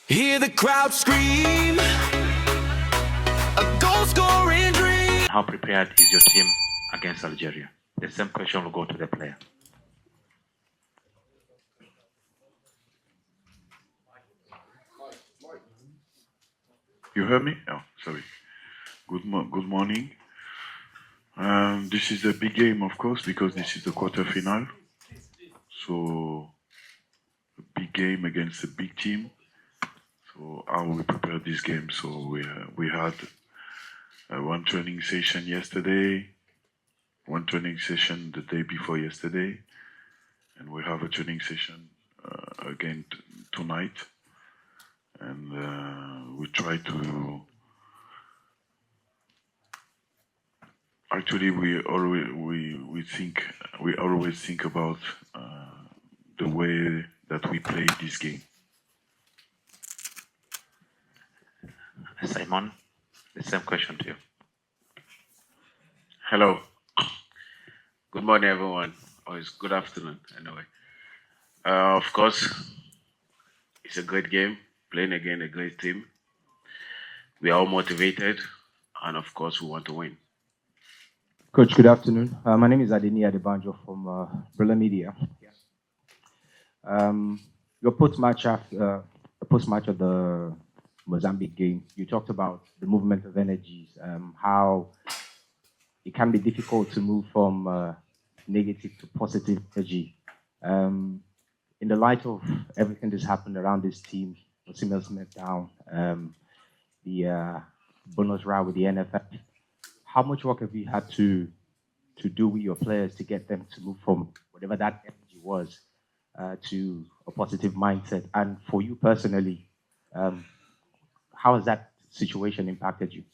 Hear the crowd scream, a goal scoring dream. How prepared is your team against Algeria? The same question will go to the player. You heard me? Oh, sorry. Good morning. This is a big game, of course, because this is the quarterfinal. So, a big game against a big team. So, how we prepare this game? So, we had one training session yesterday, one training session the day before yesterday, and we have a training session again tonight. And we try to. Actually, we always think about the way that we play this game. Simon, the same question to you. Hello. Good morning, everyone. Or it's good afternoon, anyway. Of course, it's a great game. Playing against a great team. We are all motivated, and of course, we want to win. Coach, good afternoon. My name is Adeni Adebanjo from Brilla Media. Your post-match of the Mozambique game, you talked about the movement of energies, how it can be difficult to move from negative to positive energy. In the light of everything that's happened around this team, Osimhen Smith down, the bonus round with the NFF, how much work have you had to do with your players to get them to move from whatever that energy was to a positive mindset? And for you personally, how has that situation impacted you?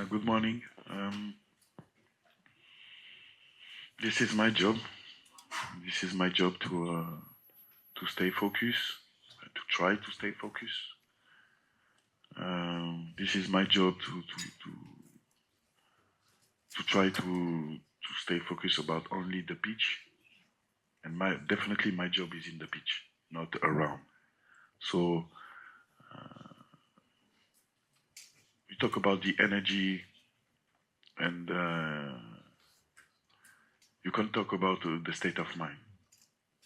Good morning. This is my job. This is my job to stay focused, to try to stay focused. This is my job to try to stay focused about only the pitch, and definitely my job is in the pitch, not around. So we talk about the energy, and you can talk about the state of mind.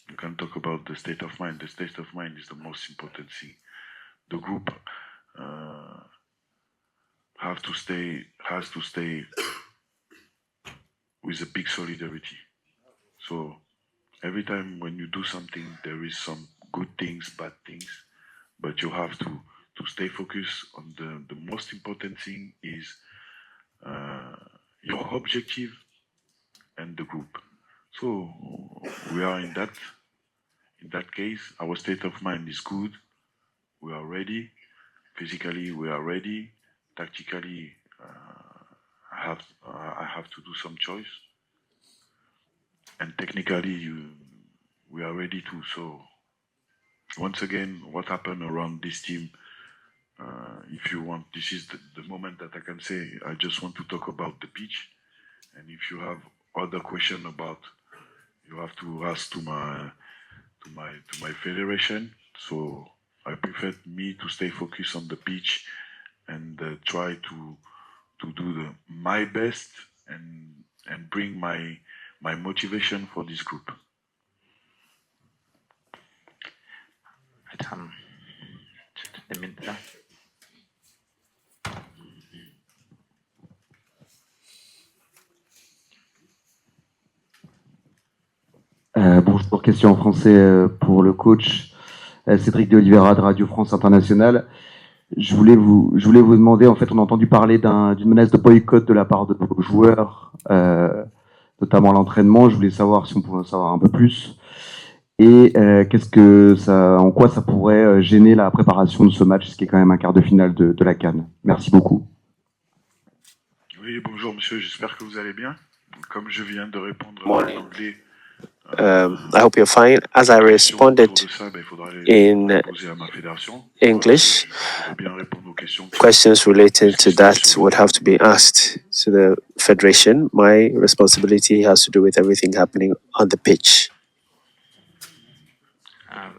You can talk about the state of mind. The state of mind is the most important thing. The group has to stay with a big solidarity. So every time when you do something, there is some good things, bad things, but you have to stay focused on the most important thing is your objective and the group. So we are in that case. Our state of mind is good. We are ready. Physically, we are ready. Tactically, I have to do some choice. And technically, we are ready too. So once again, what happened around this team? If you want, this is the moment that I can say. I just want to talk about the pitch. And if you have other question about, you have to ask to my federation. So I prefer me to stay focused on the pitch and try to do my best and bring my motivation for this group. Bonjour, question en français pour le coach Cédric de Oliveira de Radio France Internationale. Je voulais vous demander, en fait, on a entendu parler d'une menace de boycott de la part de vos joueurs, notamment à l'entraînement. Je voulais savoir si on pouvait en savoir un peu plus. Et en quoi ça pourrait gêner la préparation de ce match, ce qui est quand même un quart de finale de la CAN. Merci beaucoup. Oui, bonjour monsieur, j'espère que vous allez bien. Comme je viens de répondre en anglais, I hope you're fine. As I responded in English, questions related to that would have to be asked to the Federation. My responsibility has to do with everything happening on the pitch.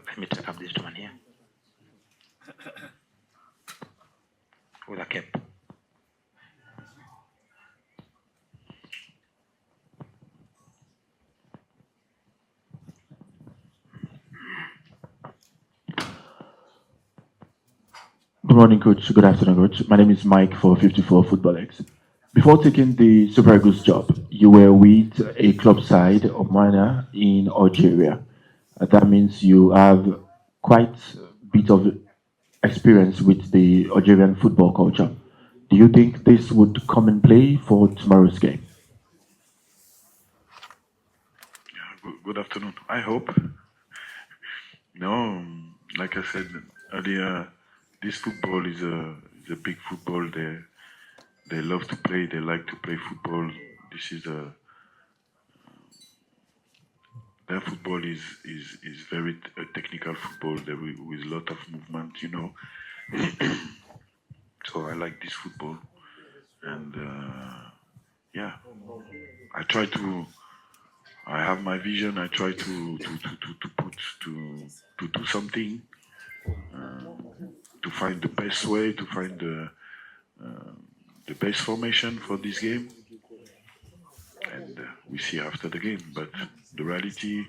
let me take up this one here. With a cap. Good morning, Coach. Good afternoon, Coach. My name is Mike for 54 Football X. Before taking the Super Eagles job, you were with a club side of Mana in Algeria. That means you have quite a bit of experience with the Algerian football culture. Do you think this would come in play for tomorrow's game? Yeah, good afternoon. I hope. No, like I said earlier, this football is a big football. They love to play. They like to play football. This is their football is very technical football. With a lot of movement, you know. So I like this football, and yeah, I try to. I have my vision. I try to do something, to find the best way, to find the best formation for this game, and we see after the game. But the reality,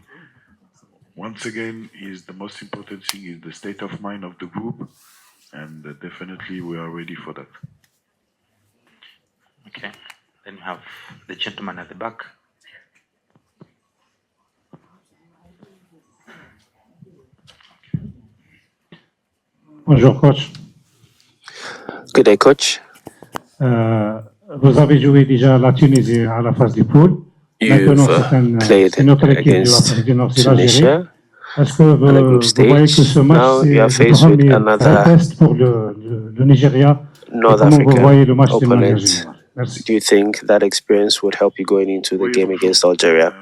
once again, is the most important thing is the state of mind of the group, and definitely we are ready for that. Okay. Then we have the gentleman at the back. Bonjour, coach. Good day, coach. Vous avez joué déjà la Tunisie à la phase du pool. You've played against Tunisia Est-ce que on a group vous voyez que stage. ce match Now you c'est are le faced with premier another test pour le Nigeria? North Comment vous voyez le African match de manière opponent. générale? Merci. Do you think that experience would help you going into the game against Algeria?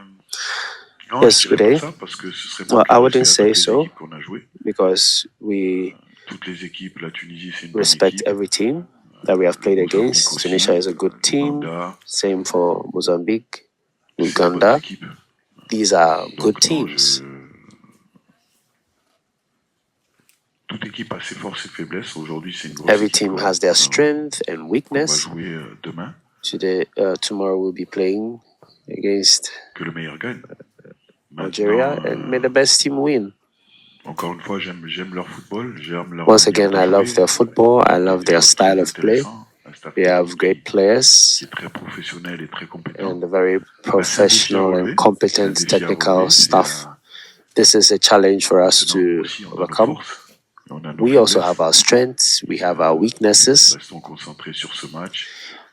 Non, Yes, je good dirais day. pas ça parce que ce serait Well, manquer I de wouldn't respect à say toutes les so équipes qu'on a jouées. because we Toutes les équipes, la Tunisie c'est une bonne respect équipe. every team that we have played Mozambique against. aussi, Tunisia is a good team. Ouganda, Same for Mozambique, c'est des bonnes Uganda. équipes. These are good Donc non, teams. toute équipe a ses forces et faiblesses. Aujourd'hui, c'est une grosse Every équipe team has their strength and qu'on va weakness. jouer demain. Tomorrow we'll be playing against Que le meilleur gagne. Algeria, Maintenant, and may the best team win. encore une fois, j'aime leur football, j'aime leur Once manière again, de I jouer. love their football. I love Des their joueurs style très of play. intéressants, un staff They have technique great qui players est très professionnel et très compétent. and a very C'est un défi à professional relever. and competent C'est un défi à technical relever. staff. This is a challenge for us Maintenant, to aussi, on a nos overcome. forces, et on a nos We also faiblesses. have our strengths, we have our weaknesses. Restons concentrés sur ce match.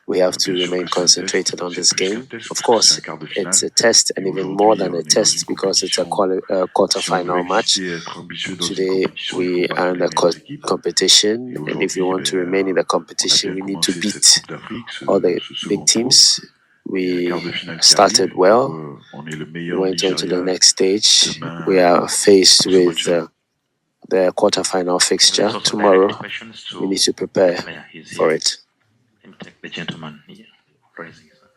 We have to Bien sûr remain que c'est un concentrated test. on C'est this plus qu'un game. test Of parce que course, c'est un quart de finale. it's a test and Et even more than aujourd'hui, a on est dans test une because it's a compétition. Si on veut quarter-final match. exister, être ambitieux dans une Today compétition, il we faut are battre in les a meilleures équipes. competition, Et and if you aujourd'hui, want to remain in the on a competition, bien we need to commencé cette beat Coupe d'Afrique, all the ce second big tour. teams. Il y a un We quart de finale qui started arrive. well. Donc, on est le We meilleur went on to the Nigeria next stage. demain We are faced pour ce with match-là. the quarter-final Let's fixture also tomorrow. direct questions to We need to the prepare player. He's for here. it. Let me take the gentleman here. Raising his hand.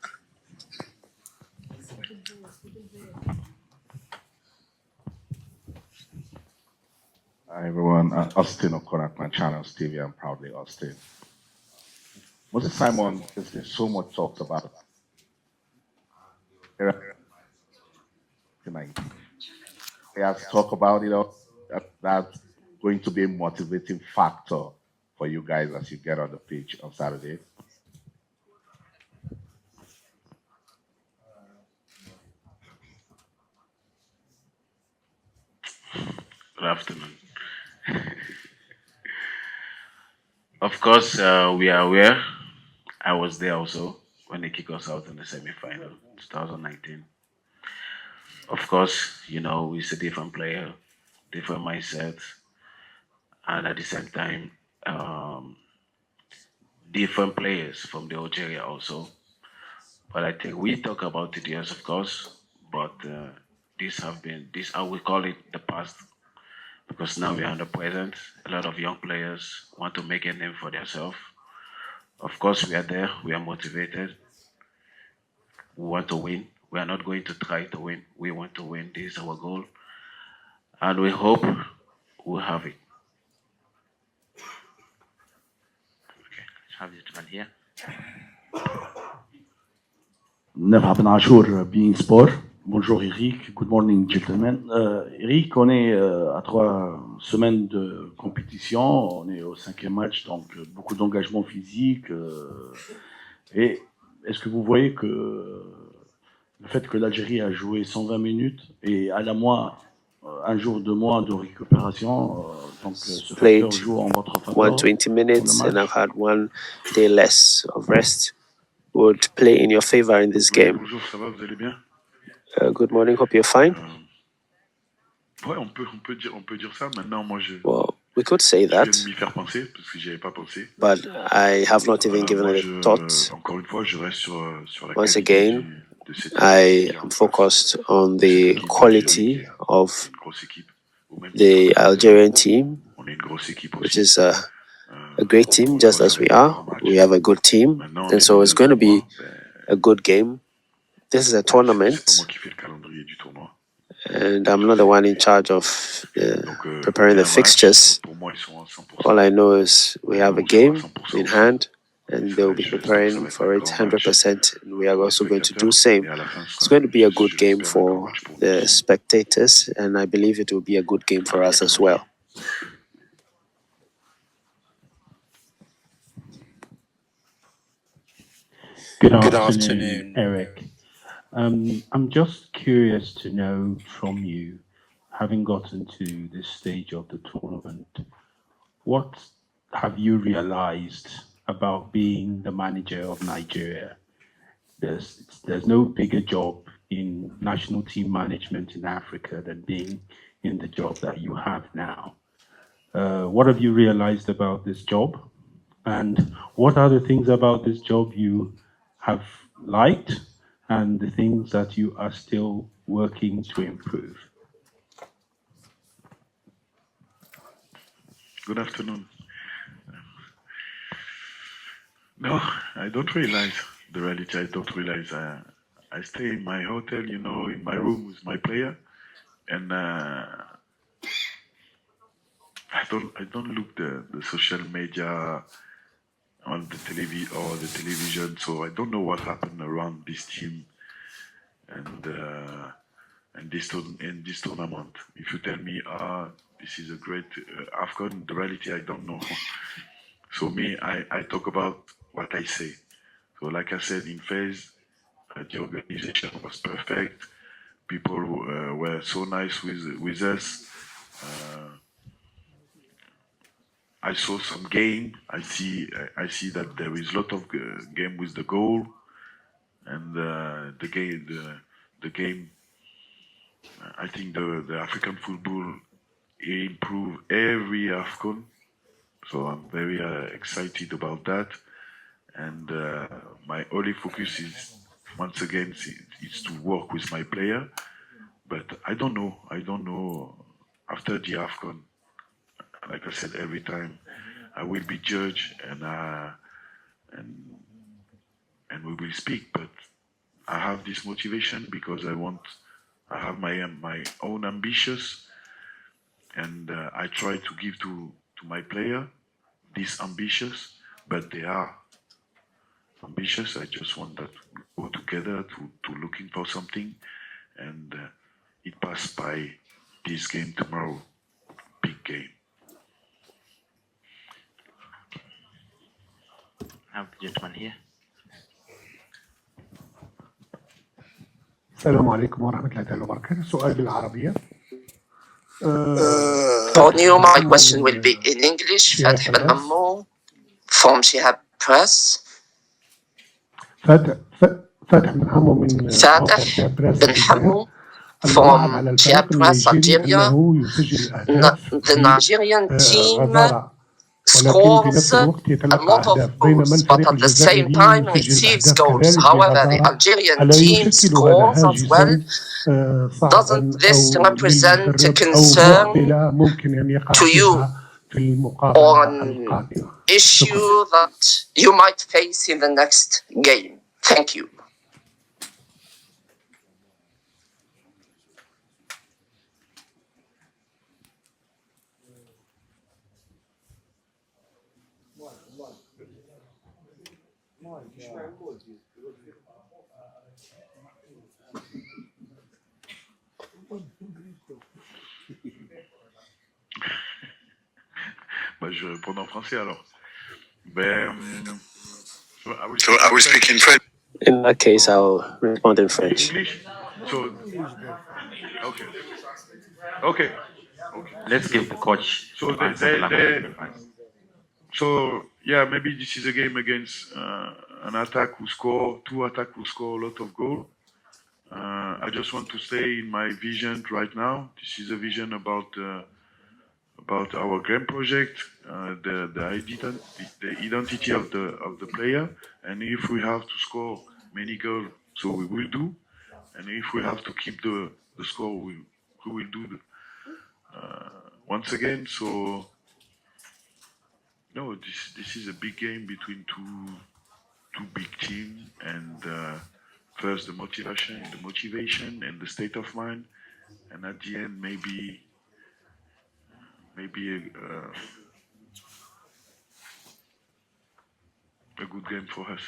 Hi everyone, Austin O'Connor, my channel, Stevie, I'm proudly Austin. Moses Simon, there's been so much talked about. He has talked about it, that's going to be a motivating factor for you guys as you get on the pitch on Saturday. Good afternoon. Of course, we are aware. I was there also when they kicked us out in the semi-final, 2019. Of course, you know, it's a different player, different mindset, and at the same time, different players from the Algeria also. But I think we talk about it, yes, of course, but this I will call it the past, because now we are in the present. A lot of young players want to make a name for themselves. Of course, we are there. We are motivated. We want to win. We are not going to try to win. We want to win. This is our goal. and we hope we'll have it. Okay, let's have this one here. Never Ben Achour, Being Sport. Bonjour Eric, good morning gentlemen. Eric, on est à 3 semaines de compétition, on est au 5e match, donc beaucoup d'engagement physique. Et est-ce que vous voyez que le fait que l'Algérie a joué 120 minutes et à la moins un jour, 2 mois de récupération, donc ce facteur joue en votre faveur? 120 minutes and I've had 1 day less of rest would play in your favor in this game. Bonjour, ça va, vous allez bien? Good morning, hope you're fine. Ouais, on peut dire ça. Maintenant, moi, well, we could say that, je viens de m'y faire penser parce que j'y avais pas pensé. But I have not even given it a thought. Encore une fois, je reste sur la Once again, I am focused on the quality of the Algerian team, which is a great team, just as we are. We have a good team, and so it's going to be a good game. This is a tournament, and I'm not the one in charge of preparing the fixtures. All I know is we have a game in hand, and they'll be preparing for it 100%, and we are also going to do the same. It's going to be a good game for the spectators, and I believe it will be a good game for us as well. Good afternoon, Eric. I'm just curious to know from you, having gotten to this stage of the tournament, what have you realized about being the manager of Nigeria? There's no bigger job in national team management in Africa than being in the job that you have now. What have you realized about this job? And what are the things about this job you have liked and the things that you are still working to improve? Good afternoon. No, I don't realize the reality. I don't realize. I stay in my hotel, in my room with my player, and I don't look the social media on the television, so I don't know what happened around this team and this tournament. If you tell me, this is a great AFCON, the reality I don't know. So I talk about what I say. So like I said, in phase, the organization was perfect. People were so nice with us. I saw some game. I see that there is a lot of game with the goal, and the game. I think the African football improve every AFCON, so I'm very excited about that. And my only focus is once again is to work with my player. But I don't know after the AFCON. Like I said, every time I will be judged and we will speak. But I have this motivation because I have my own ambitions, and I try to give to my player these ambitions. But they are ambitious. I just want that we go together to looking for something, and it passed by this game tomorrow, big game. I have the gentleman here. السلام عليكم ورحمة الله تعالى وبركاته. سؤال بالعربية. My question will be in English. Fatih Ben Hammou from Shihab Press. Fatih Ben Hammou from Shihab Press, Algeria. The Nigerian team scores a lot of goals, but at the same time receives goals. However, the Algerian team scores as well. Doesn't this represent a concern to you or an issue that you might face in the next game? Thank you. Bah, je vais répondre en français alors. Ben, So I will speak in French. In that case, I'll respond in French. English? So, okay. Okay. Let's give the coach So to answer the language. So yeah, maybe this is a game against an attack who score, two attack who score a lot of goal. I just want to stay in my vision right now. This is a vision about our game project, the identity of the player, and if we have to score many goals, so we will do, and if we have to keep the score, we will do. Once again, so no, this is a big game between two big teams, and first the motivation, and the state of mind, and at the end maybe a good game for us.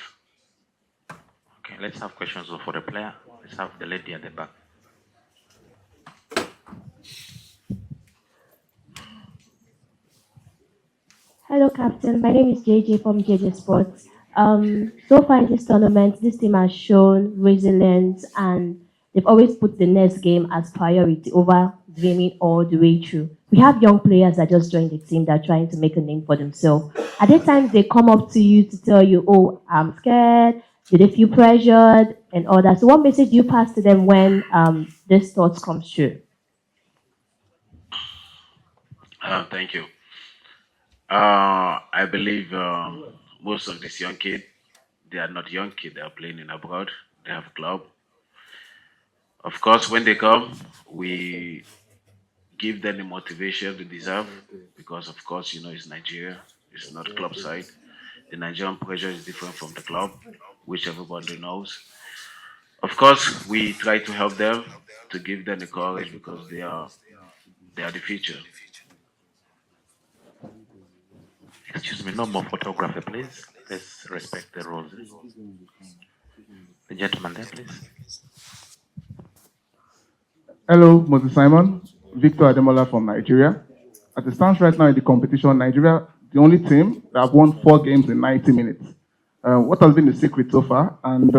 Okay, let's have questions for the player. Let's have the lady at the back. Hello, Captain. My name is JJ from JJ Sports. So far in this tournament, this team has shown resilience and they've always put the next game as priority over dreaming all the way through. We have young players that just joined the team that are trying to make a name for themselves. At the times they come up to you to tell you, oh, I'm scared, do they feel pressured and all that. So what message do you pass to them when these thoughts come true? Thank you. I believe most of these young kids, they are not young kids, they are playing in abroad, they have club. Of course, when they come, we give them the motivation they deserve because, of course, you know, it's Nigeria, it's not club side. The Nigerian pressure is different from the club, which everybody knows. Of course, we try to help them, to give them the courage because they are the future. Excuse me, no more photography, please. Let's respect the rules. The gentleman there, please. Hello, Moses Simon, Victor Ademola from Nigeria. As it stands right now in the competition, Nigeria, the only team that have won 4 games in 90 minutes. What has been the secret so far? And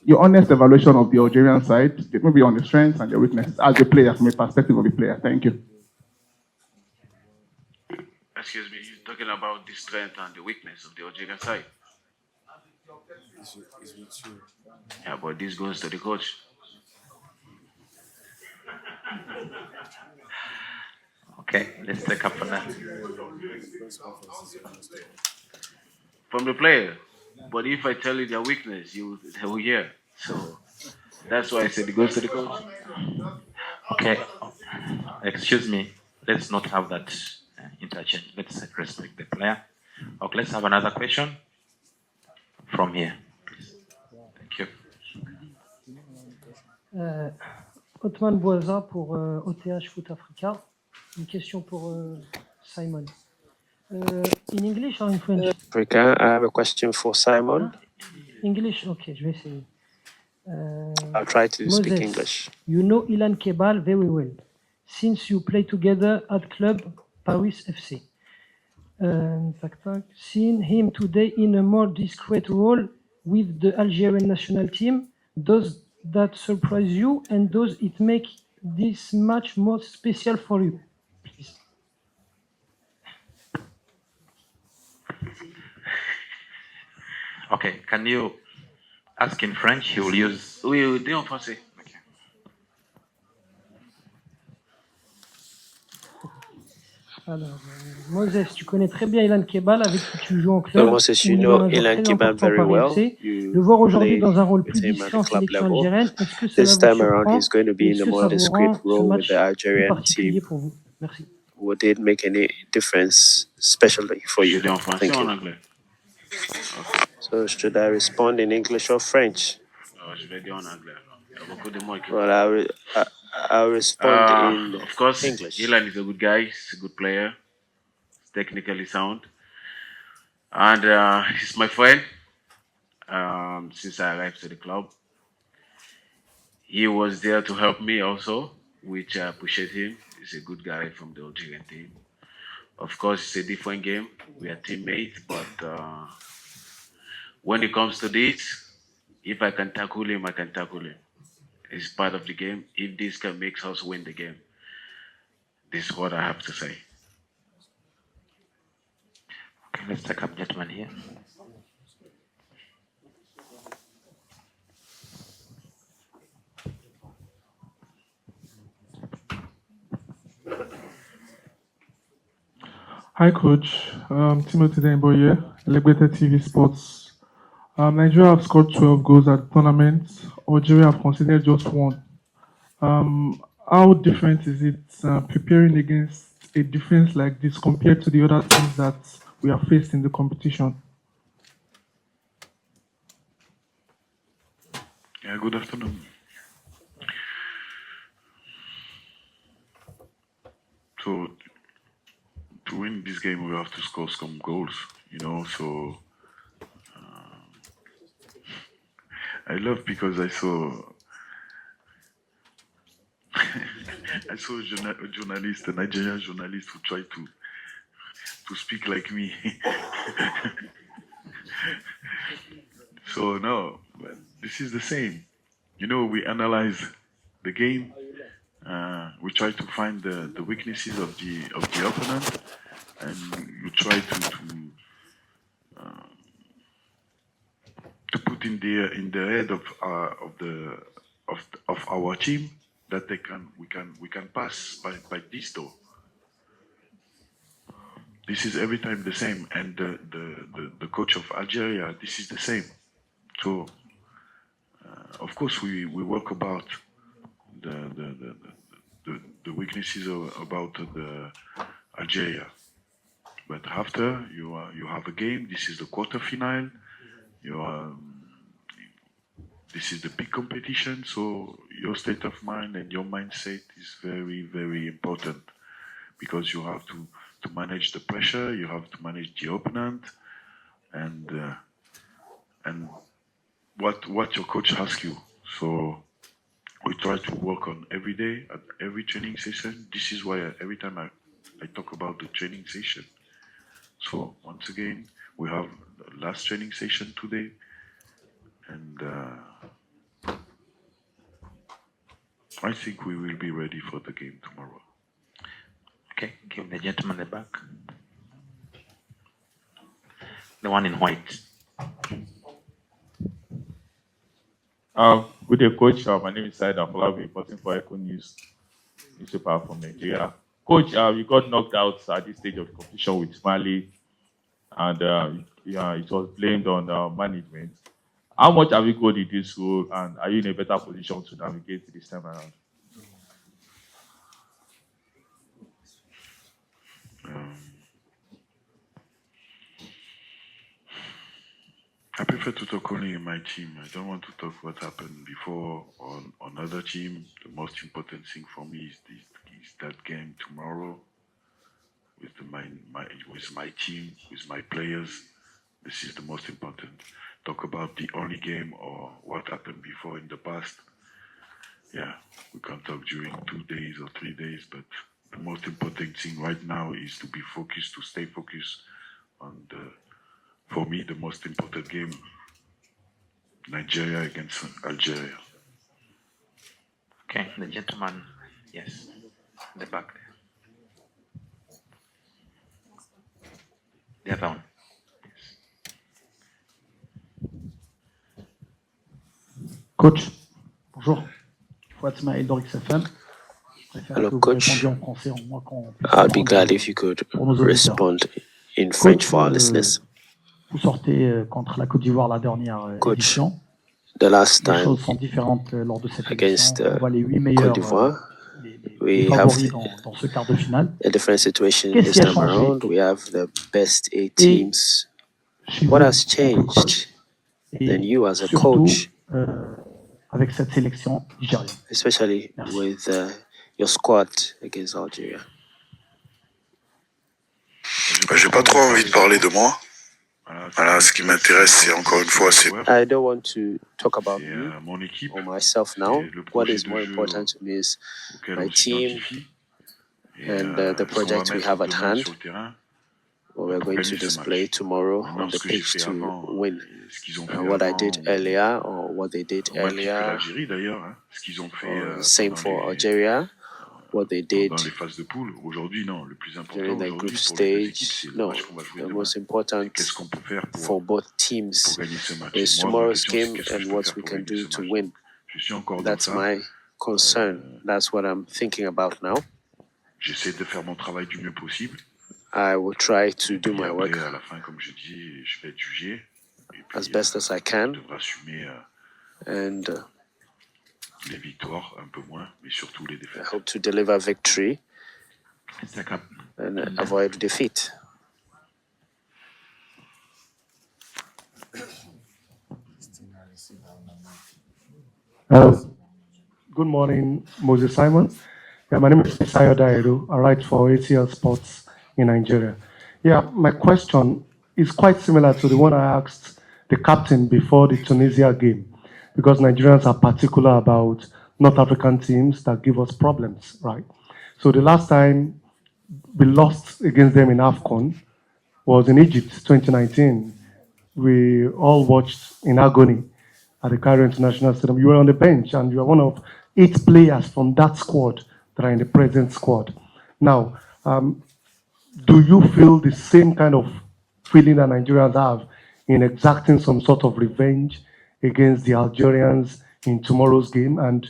your honest evaluation of the Algerian side, maybe on the strengths and the weaknesses as a player, from a perspective of a player. Thank you. Excuse me, you're talking about the strength and the weakness of the Algerian side. Yeah, but this goes to the coach. Okay, let's take up on that. From the player. But if I tell you their weakness, they will hear. So that's why I said it goes to the coach. Okay, excuse me. Let's not have that interchange. Let's respect the player. Okay, let's have another question from here, please. Thank you. Otman Boisa pour OTH Foot Africa. Une question pour Simon. In English or in French? Africa, I have a question for Simon. English, okay, je vais essayer. I'll try to Moses, speak English. You know Ilan Kebal very well, since you play together at Club Paris FC. In fact, seeing him today in a more discreet role with the Algerian national team, does that surprise you, and does it make this match more special for you? Please. Okay, can you ask in French? He will use. Oui, dis en français. Okay. Alors, Moses, tu connais très bien Ilan Kebal, avec qui tu joues en club. So Moses, you know Ilan Kebal very well. Le voir aujourd'hui dans un rôle plus discret en sélection algérienne, est-ce que cela This vous time around, surprend? he's going to be in a more discreet role with the Algerian team. Pour vous? Merci. Would it make any difference, especially for you? Thank you. So should I respond in English or French? Well, I'll respond in of course, English. Ilan is a good guy. He's a good player. He's technically sound. And he's my friend. since I arrived to the club. He was there to help me also, which I appreciate him. He's a good guy from the Algerian team. Of course, it's a different game. We are teammates, but when it comes to this, if I can tackle him, I can tackle him. It's part of the game. If this can make us win the game, this is what I have to say. Okay, let's take up gentleman here. Hi, Coach. Timothy Denbo here, Elevated TV Sports. Nigeria have scored 12 goals at the tournament. Algeria have conceded just one. How different is it preparing against a defense like this compared to the other teams that we have faced in the competition? Yeah, good afternoon. So, to win this game, we have to score some goals, you know. So, I love because I saw I saw a journalist, a Nigerian journalist, who tried to speak like me. So no, but this is the same. You know, we analyze the game. We try to find the weaknesses of the opponent, and you try to put in the head of our team that we can pass by this door. This is every time the same, and the coach of Algeria, this is the same. So of course we work about the weaknesses about the Algeria, but after you have a game. This is the quarterfinal. This is the big competition, so your state of mind and your mindset is very, very important, because you have to manage the pressure, you have to manage the opponent, and what your coach asks you. So we try to work on every day, at every training session. This is why every time I talk about the training session. So once again, we have the last training session today, and I think we will be ready for the game tomorrow. Okay, give the gentleman the back. The one in white. Good day, Coach. My name is Said Afolabi, reporting for Echo News newspaper from Nigeria. Coach, you got knocked out at this stage of the competition with Mali, and it was blamed on management. How much have you got in this role, and are you in a better position to navigate this time around? I prefer to talk only in my team. I don't want to talk what happened before on other team. The most important thing for me is that game tomorrow with my team, with my players. This is the most important. Talk about the only game or what happened before in the past. Yeah, we can talk during 2 days or 3 days, but the most important thing right now is to be focused, to stay focused on for me, the most important game, Nigeria against Algeria. Okay, the gentleman, yes, the back there. The other one. Coach, bonjour. Fouad Smaïl d'Orix FM. Hello, Coach. I'd be glad if you could respond in French for our listeners. Vous sortez contre la Côte d'Ivoire la dernière édition. The last Les time choses sont différentes lors de cette édition. against On voit les 8 Côte meilleurs d'Ivoire, les we have favoris dans ce quart de finale. a different situation Qu'est-ce this qui a time changé? around. We have the best 8 teams. What has changed? Then you as a coach, avec cette sélection nigérienne. especially with your squad against Algeria. J'ai pas trop envie de parler de moi. Voilà, ce qui m'intéresse, c'est encore une fois, c'est I don't want to talk about me or myself now. What is more important to me is my team and the project we have at hand, what we're going to display tomorrow on the pitch to win. What I did earlier, or what they did earlier, same for Algeria. What they did during the group stage. No, the most important for both teams is tomorrow's game and what we can do to win. That's my concern. That's what I'm thinking about now. J'essaie de faire mon travail du mieux possible. I will try to do my work à la fin, comme je dis, je vais être jugé. As best as I can. Je devrais assumer and les victoires un peu moins, mais surtout les défaites. I hope to deliver victory and avoid defeat. Good morning, Moses Simon. Yeah, my name is Sayo Dairu. I write for ACL Sports in Nigeria. Yeah, my question is quite similar to the one I asked the captain before the Tunisia game, because Nigerians are particular about North African teams that give us problems, right? So the last time we lost against them in AFCON was in Egypt, 2019. We all watched in agony at the Cairo International Stadium. You were on the bench and you are one of 8 players from that squad that are in the present squad. Now, do you feel the same kind of feeling that Nigerians have in exacting some sort of revenge against the Algerians in tomorrow's game? And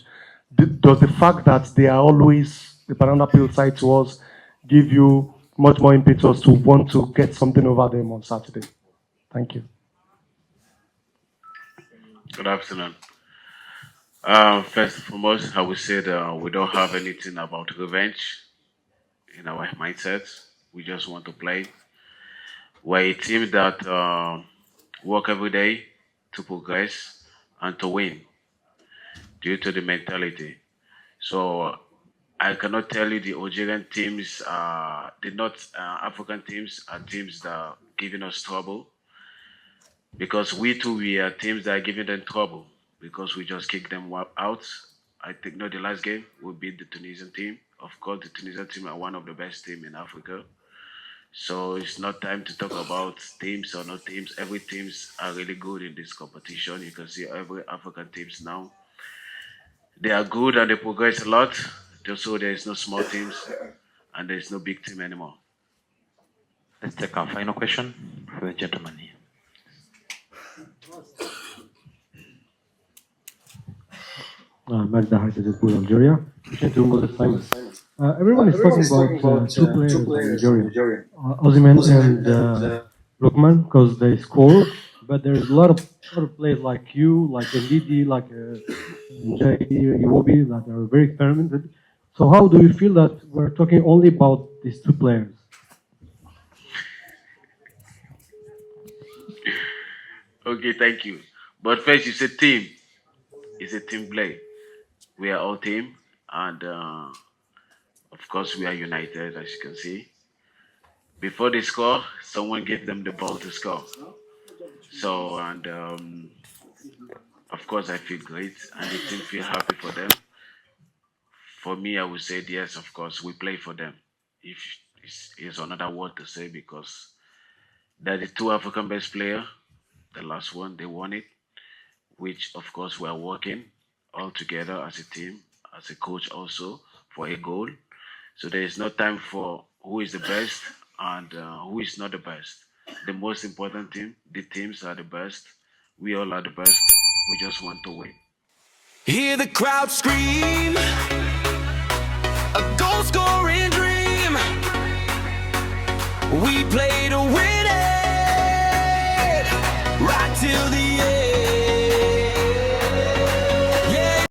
does the fact that they are always the banana peel side to us give you much more impetus to want to get something over them on Saturday? Thank you. Good afternoon. First and foremost, I would say that we don't have anything about revenge in our mindset. We just want to play. We're a team that work every day to progress and to win due to the mentality. So I cannot tell you the Algerian teams, the North African teams are teams that are giving us trouble. Because we are teams that are giving them trouble because we just kicked them out. I think not the last game we beat the Tunisian team. Of course, the Tunisian team are one of the best teams in Africa. So it's not time to talk about teams or not teams. Every teams are really good in this competition. You can see every African teams now. They are good and they progress a lot. So there is no small teams and there is no big team anymore. Let's take our final question for the gentleman here. Magda Haidazipur, Algeria. Everyone is talking about 2 players in Algeria, Osimhen and Lukman, because they score. But there's a lot of players like you, like Ndidi, like Iwobi, that are very experimented. So how do you feel that we're talking only about these 2 players? Okay, thank you. But first, you said team. It's a team play. We are all team, and of course, we are united, as you can see. Before they score, someone gave them the ball to score. So, and of course, I feel great, and the team feel happy for them. For me, I would say yes, of course, we play for them. If it's another word to say, because they're the 2 African best players. The last one, they won it, which of course we are working all together as a team, as a coach also, for a goal. So there is no time for who is the best and who is not the best. The most important team, the teams are the best. We all are the best. We just want to win. Hear the crowd scream, a goal-scoring dream. We play